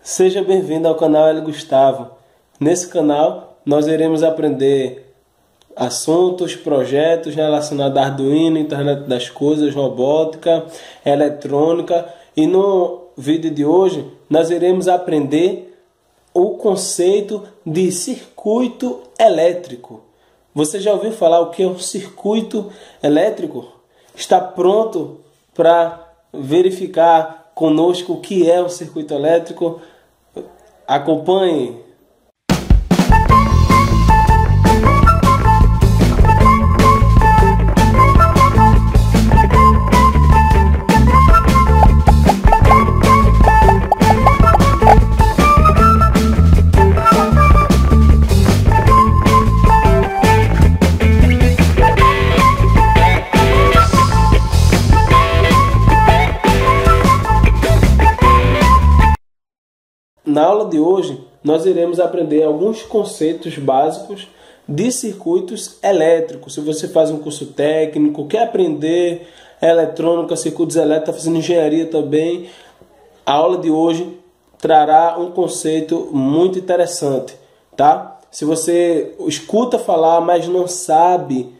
Seja bem-vindo ao canal L. Gustavo. Nesse canal nós iremos aprender assuntos, projetos relacionados a Arduino, internet das coisas, robótica, eletrônica. E no vídeo de hoje nós iremos aprender o conceito de circuito elétrico. Você já ouviu falar o que é um circuito elétrico? Está pronto para verificar conosco o que é um circuito elétrico? Acompanhe! Na aula de hoje, nós iremos aprender alguns conceitos básicos de circuitos elétricos. Se você faz um curso técnico, quer aprender eletrônica, circuitos elétricos, está fazendo engenharia também, a aula de hoje trará um conceito muito interessante, tá? Se você escuta falar, mas não sabe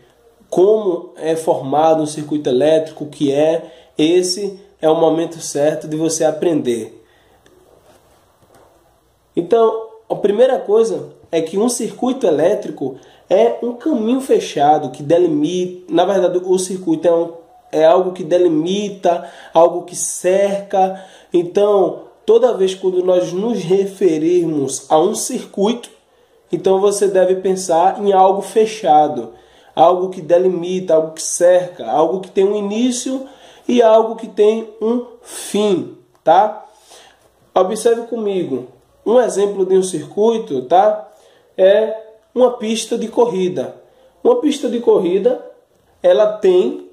como é formado um circuito elétrico, o que é, esse é o momento certo de você aprender. Então, a primeira coisa é que um circuito elétrico é um caminho fechado que delimita. Na verdade, o circuito é algo que delimita, algo que cerca. Então, toda vez quando nós nos referirmos a um circuito, então você deve pensar em algo fechado, algo que delimita, algo que cerca, algo que tem um início e algo que tem um fim, tá? Observe comigo. Um exemplo de um circuito, tá? É uma pista de corrida. Uma pista de corrida, ela tem,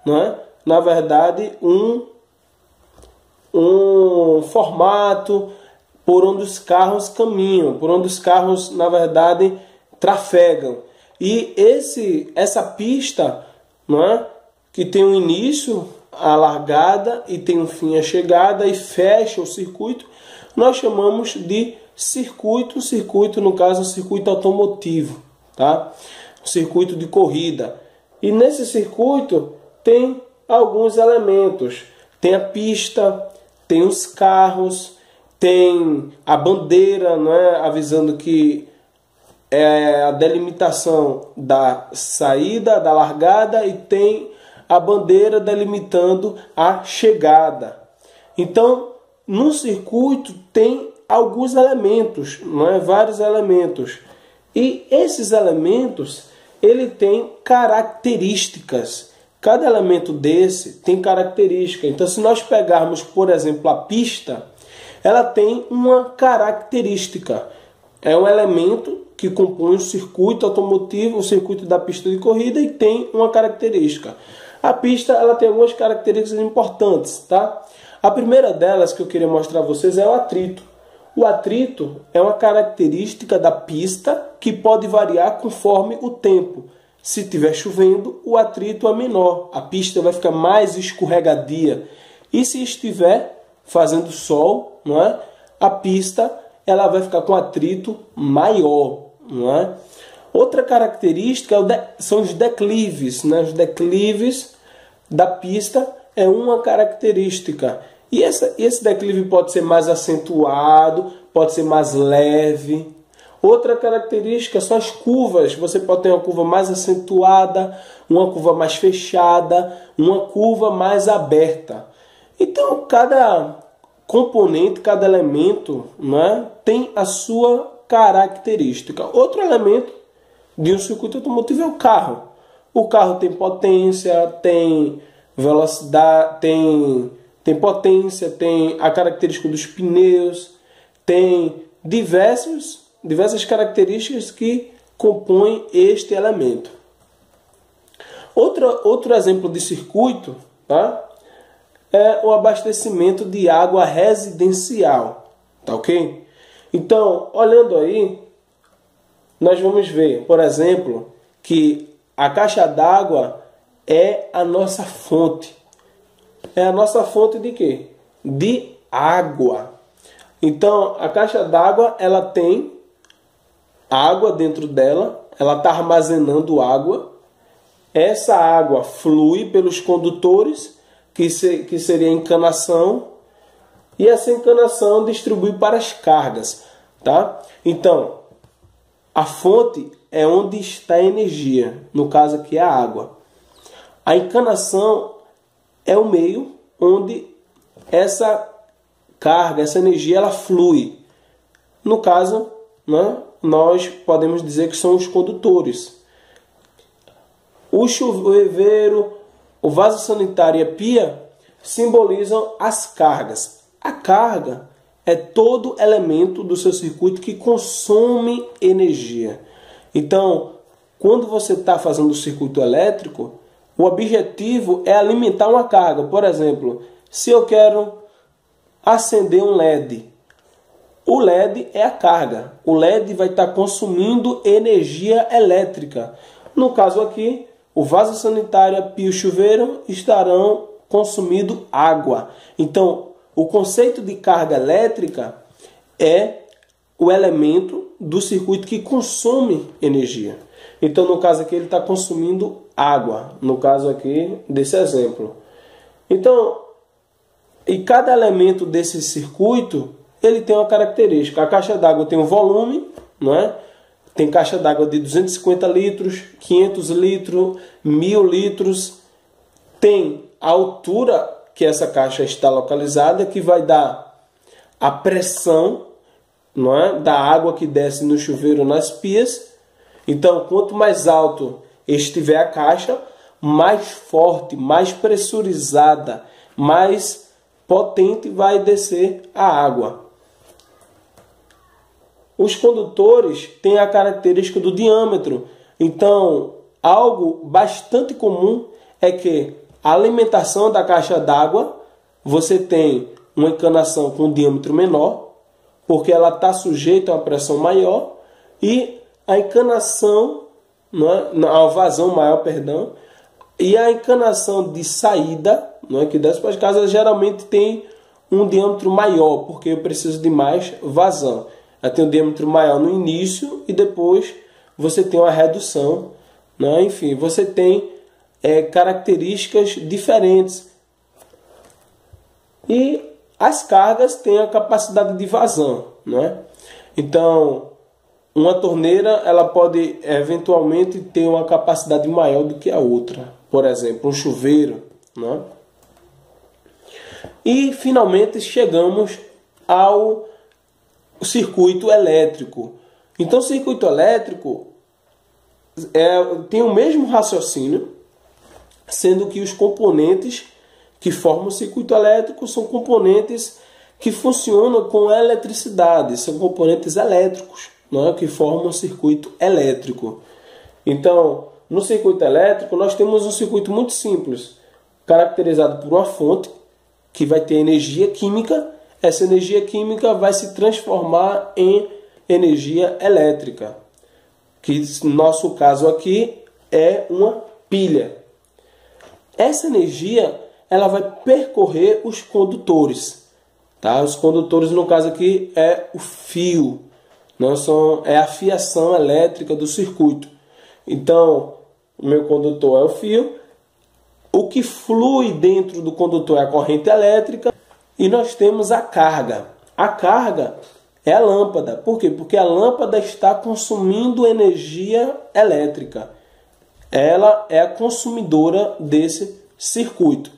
não é? Na verdade, um formato por onde os carros caminham, por onde os carros, na verdade, trafegam. E essa pista, não é? Que tem um início, a largada, e tem um fim, a chegada, e fecha o circuito, nós chamamos de circuito. Circuito, no caso, circuito automotivo, tá? Circuito de corrida. E nesse circuito tem alguns elementos. Tem a pista, tem os carros, tem a bandeira, não é? Avisando que é a delimitação da saída, da largada, e tem a bandeira delimitando a chegada. Então, no circuito tem alguns elementos, não é? Vários elementos. E esses elementos, ele tem características. Cada elemento desse tem característica. Então, se nós pegarmos, por exemplo, a pista, ela tem uma característica. É um elemento que compõe o circuito automotivo, o circuito da pista de corrida, e tem uma característica. A pista, ela tem algumas características importantes, tá? A primeira delas que eu queria mostrar a vocês é o atrito. O atrito é uma característica da pista que pode variar conforme o tempo. Se estiver chovendo, o atrito é menor, a pista vai ficar mais escorregadia. E se estiver fazendo sol, não é? A pista ela vai ficar com atrito maior, não é? Outra característica são os declives, né? Os declives da pista é uma característica. E esse declive pode ser mais acentuado, pode ser mais leve. Outra característica são as curvas. Você pode ter uma curva mais acentuada, uma curva mais fechada, uma curva mais aberta. Então, cada componente, cada elemento, né, tem a sua característica. Outro elemento de um circuito automotivo é o carro. O carro tem potência, tem velocidade, tem potência, tem a característica dos pneus, tem diversas características que compõem este elemento. Outro exemplo de circuito, tá? É o abastecimento de água residencial, tá ok? Então, olhando aí, nós vamos ver, por exemplo, que a caixa d'água é a nossa fonte. É a nossa fonte de quê? De água. Então, a caixa d'água, ela tem água dentro dela, ela está armazenando água. Essa água flui pelos condutores, que seria a encanação, e essa encanação distribui para as cargas, tá? Então, a fonte é onde está a energia, no caso aqui é a água. A encanação é o meio onde essa carga, essa energia, ela flui. No caso, né, nós podemos dizer que são os condutores. O chuveiro, o vaso sanitário e a pia simbolizam as cargas. A carga é todo elemento do seu circuito que consome energia. Então, quando você está fazendo o circuito elétrico, o objetivo é alimentar uma carga. Por exemplo, se eu quero acender um LED, o LED é a carga. O LED vai estar consumindo energia elétrica. No caso aqui, o vaso sanitário, a pia e o chuveiro estarão consumindo água. Então, o conceito de carga elétrica é o elemento do circuito que consome energia. Então, no caso aqui, ele está consumindo água. No caso aqui, desse exemplo. Então, e cada elemento desse circuito, ele tem uma característica. A caixa d'água tem um volume, não é? Tem caixa d'água de 250 litros, 500 litros, 1000 litros. Tem a altura que essa caixa está localizada, que vai dar a pressão, não é, da água que desce no chuveiro, nas pias. Então, quanto mais alto estiver a caixa, mais forte, mais pressurizada, mais potente vai descer a água. Os condutores têm a característica do diâmetro. Então, algo bastante comum é que a alimentação da caixa d'água, você tem uma encanação com um diâmetro menor, porque ela está sujeita a uma pressão maior, e a encanação, a vazão maior, perdão, e a encanação de saída, que desce para as casas, geralmente tem um diâmetro maior, porque eu preciso de mais vazão. Ela tem um diâmetro maior no início e depois você tem uma redução, enfim, você tem características diferentes. E as cargas têm a capacidade de vazão, Então, uma torneira ela pode eventualmente ter uma capacidade maior do que a outra. Por exemplo, um chuveiro, E finalmente chegamos ao circuito elétrico. Então, o circuito elétrico tem o mesmo raciocínio, sendo que os componentes que formam o circuito elétrico são componentes que funcionam com eletricidade, são componentes elétricos, que formam o circuito elétrico. Então, no circuito elétrico, nós temos um circuito muito simples, caracterizado por uma fonte que vai ter energia química. Essa energia química vai se transformar em energia elétrica, que no nosso caso aqui é uma pilha. Essa energia ela vai percorrer os condutores. Tá? Os condutores, no caso aqui, é o fio. É a fiação elétrica do circuito. Então, o meu condutor é o fio. O que flui dentro do condutor é a corrente elétrica. E nós temos a carga. A carga é a lâmpada. Por quê? Porque a lâmpada está consumindo energia elétrica. Ela é a consumidora desse circuito.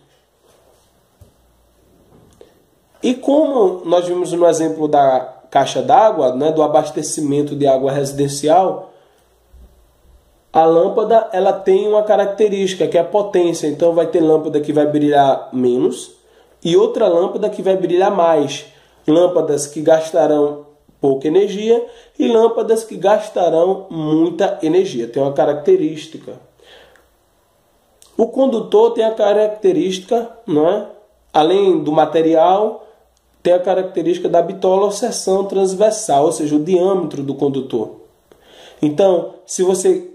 E como nós vimos no exemplo da caixa d'água, do abastecimento de água residencial, a lâmpada ela tem uma característica que é a potência. Então vai ter lâmpada que vai brilhar menos e outra lâmpada que vai brilhar mais. Lâmpadas que gastarão pouca energia e lâmpadas que gastarão muita energia. Tem uma característica. O condutor tem a característica, além do material, tem a característica da bitola ou seção transversal, ou seja, o diâmetro do condutor. Então, se você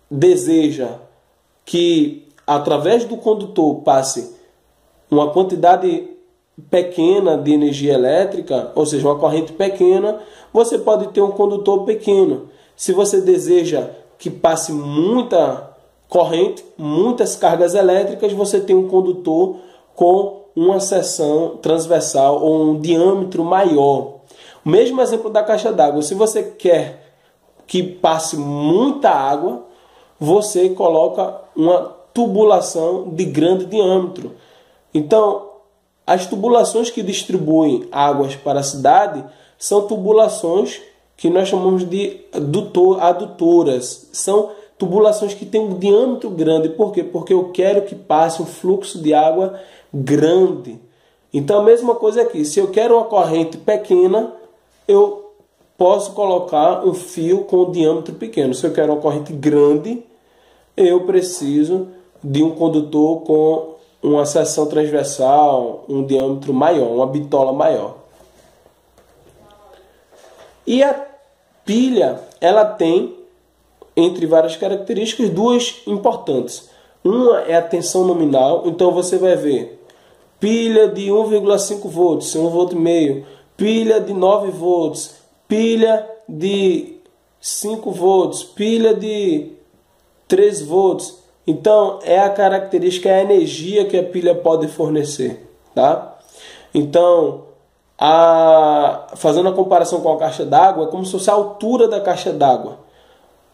deseja que através do condutor passe uma quantidade pequena de energia elétrica, ou seja, uma corrente pequena, você pode ter um condutor pequeno. Se você deseja que passe muita corrente, muitas cargas elétricas, você tem um condutor com uma seção transversal ou um diâmetro maior. O mesmo exemplo da caixa d'água. Se você quer que passe muita água, você coloca uma tubulação de grande diâmetro. Então, as tubulações que distribuem águas para a cidade são tubulações que nós chamamos de adutoras. São tubulações que têm um diâmetro grande. Por quê? Porque eu quero que passe um fluxo de água grande. Então, a mesma coisa aqui. Se eu quero uma corrente pequena, eu posso colocar um fio com um diâmetro pequeno. Se eu quero uma corrente grande, eu preciso de um condutor com uma seção transversal, um diâmetro maior, uma bitola maior. E a pilha, ela tem, entre várias características, duas importantes. Uma é a tensão nominal, então você vai ver pilha de 1,5 volts, 1,5 volts, pilha de 9 volts, pilha de 5 volts, pilha de 3 volts. Então, é a característica, é a energia que a pilha pode fornecer, tá? Então, fazendo a comparação com a caixa d'água, é como se fosse a altura da caixa d'água.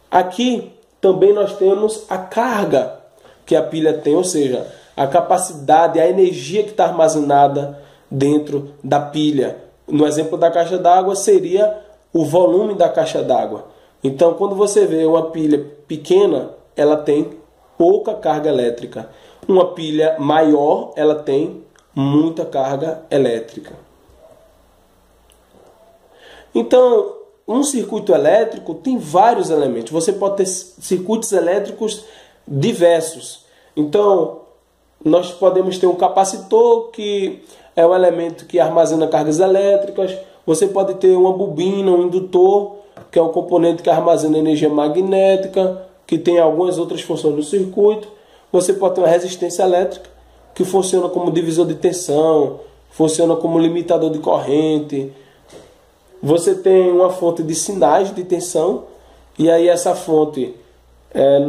Aqui, também nós temos a carga que a pilha tem, ou seja, a capacidade, a energia que está armazenada dentro da pilha. No exemplo da caixa d'água, seria o volume da caixa d'água. Então, quando você vê uma pilha pequena, ela tem pouca carga elétrica. Uma pilha maior, ela tem muita carga elétrica. Então, um circuito elétrico tem vários elementos. Você pode ter circuitos elétricos diversos. Então, nós podemos ter um capacitor, que é um elemento que armazena cargas elétricas. Você pode ter uma bobina, um indutor, que é um componente que armazena energia magnética, que tem algumas outras funções no circuito. Você pode ter uma resistência elétrica, que funciona como divisor de tensão, funciona como limitador de corrente. Você tem uma fonte de sinais de tensão, e aí essa fonte,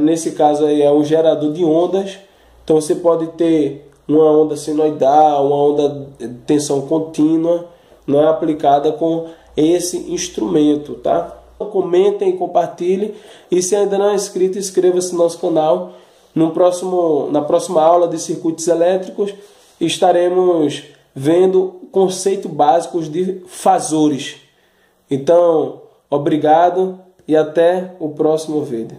nesse caso aí, é um gerador de ondas. Então você pode ter uma onda sinoidal, uma onda de tensão contínua, não é, aplicada com esse instrumento, tá? Comentem, compartilhem, e se ainda não é inscrito, inscreva-se no nosso canal. Na próxima aula de circuitos elétricos, estaremos vendo conceitos básicos de fasores. Então, obrigado e até o próximo vídeo.